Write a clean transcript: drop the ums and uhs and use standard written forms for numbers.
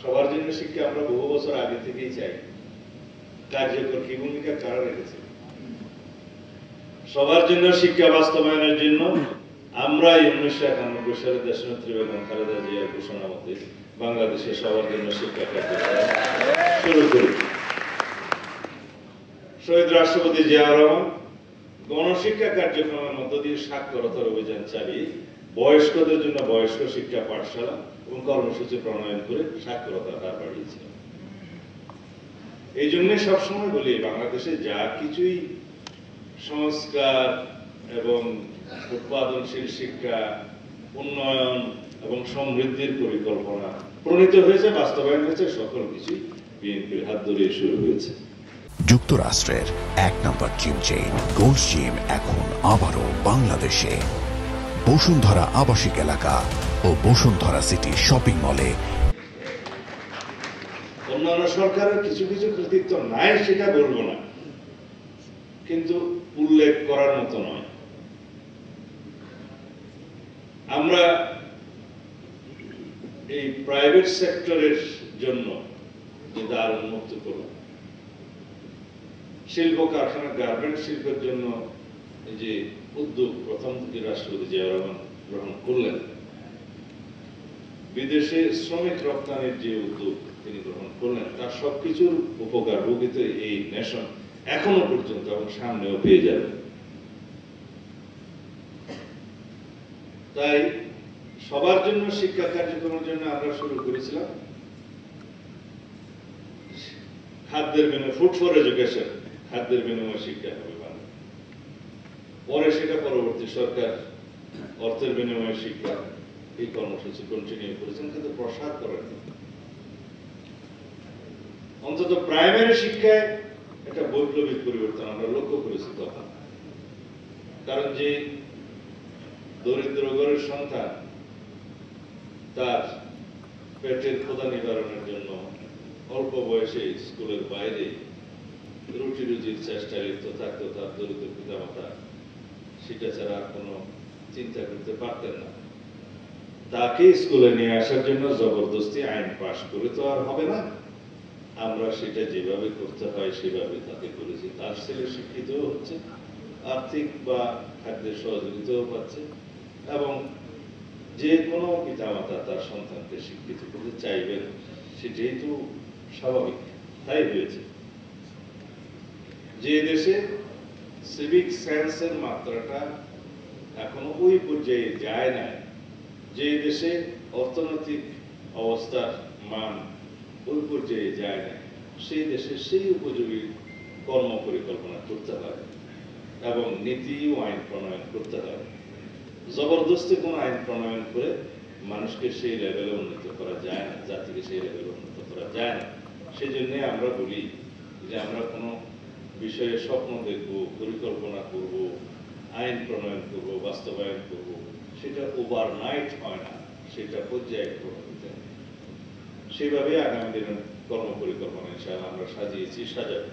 সবার জন্য শিক্ষা আমরা বহু বছর আগে থেকেই চাই। কার্যকর কি ভূমিকা কারা রেখেছে? সবার জন্য শিক্ষা বাস্তবায়নের জন্য আমরা 1991 সালে দেশনেত্রী বেগম খালেদা জিয়ার ঘোষণা মতে বাংলাদেশে সবার জন্য শিক্ষা কার্যক্রম শুরু করি। শহীদ রাষ্ট্রপতি জিয়াউর রহমান গণশিক্ষা কার্যক্রমের মধ্য দিয়ে সাক্ষরতার অভিযান চালিয়ে বয়স্কদের জন্য বয়স্ক শিক্ষা পাঠশালা এবং কর্মসূচি প্রণয়ন করে সাক্ষরতার হার বাড়িয়েছিলেন। এই জন্য সবসময় বলি, বাংলাদেশে যা কিছুই সংস্কার এবং উৎপাদনশীল শিক্ষা, উন্নয়ন এবং সমৃদ্ধির পরিকল্পনা প্রণীত হয়েছে, বাস্তবায়ন হয়েছে, সকল কিছুই বিএনপির হাত ধরে শুরু হয়েছে। যুক্তরাষ্ট্রের 1 নম্বর জিম চেইন গোল্ডস জিম এখন আবারও বাংলাদেশে। বসুন্ধরা আবাসিক এলাকা ও বসুন্ধরা সিটি শপিং মলে। অন্যান্য সরকারের কিছু কিছু কৃতিত্ব নাই সেটা বলবো না, কিন্তু উল্লেখ করার মতো নয়। আমরা এই প্রাইভেট সেক্টরের জন্য যে দ্বার উন্মুক্ত করলাম, শিল্প কারখানা গার্মেন্ট শিল্পের জন্য এই যে উদ্যোগ প্রথম থেকে রাষ্ট্রপতি জিয়াউর রহমান গ্রহণ করলেন, বিদেশে শ্রমিক রপ্তানির যে উদ্যোগ তিনি গ্রহণ করলেন, তার সবকিছুর উপকার ভোগিত এই নেশন এখনো পর্যন্ত এবং সামনেও পেয়ে যাবে। তাই সবার জন্য শিক্ষা কার্যক্রমের জন্য আমরা শুরু করেছিলাম খাদ্যের বিনিময়, ফুড ফর এডুকেশন, খাদ্যের বিনিময় শিক্ষা হবে মানে। পরে সেটা পরবর্তী সরকার অর্থের বিনিময় শিক্ষা এই কর্মসূচি কন্টিনিউ করেছেন, কিন্তু প্রসার করেন। অন্তত প্রাইমারি শিক্ষায় একটা বৈপ্লবিক পরিবর্তন আমরা লক্ষ্য করেছি তখন। কারণ যে দরিদ্র ঘরের সন্তান তার পেটের ক্ষুধা নিবারণের জন্য অল্প বয়সে স্কুলের বাইরে রুটি রুজির চেষ্টায় লিপ্ত থাকতো, তার দরিদ্র পিতামাতা সেটা ছাড়া আর কোনো চিন্তা করতে পারতেন না। তাকে স্কুলে নিয়ে আসার জন্য জবরদস্তি আইন পাশ করে তো আর হবে না, আমরা সেটা যেভাবে করতে হয় সেভাবে তাকে করেছি। তার ছেলে শিক্ষিতও হচ্ছে, আর্থিক বা খাদ্যের সহযোগিতাও পাচ্ছে, এবং যে কোনো পিতামাতা তার সন্তানকে শিক্ষিত করতে চাইবেন, সেটাই তো স্বাভাবিক, তাই হয়েছে। যে দেশে সিভিক সেন্সের মাত্রাটা এখনো ওই পর্যায়ে যায় না, যে দেশে অর্থনৈতিক অবস্থার মান ওই পর্যায়ে যায় না, সেই দেশে সেই উপযোগী কর্ম পরিকল্পনা করতে হয় এবং নীতি ও আইন প্রণয়ন করতে হয়। জবরদস্তি কোন আইন প্রণয়ন করে মানুষকে সেই লেভেলে উন্নত করা যায় না, জাতিকে সেই লেভেলে উন্নত করা যায় না। সেই জন্য আমরা বলি যে আমরা কোনো বিষয়ে স্বপ্ন দেখবো, পরিকল্পনা করব, আইন প্রণয়ন করব, বাস্তবায়ন করব, সেটা ওভারনাইট হয় না, সেটা পর্যায়ক্রমে হতে হয়। সেইভাবে আগামী দিনের কর্ম পরিকল্পনা ইনশাআল্লাহ আমরা সাজিয়েছি, সাজাবো।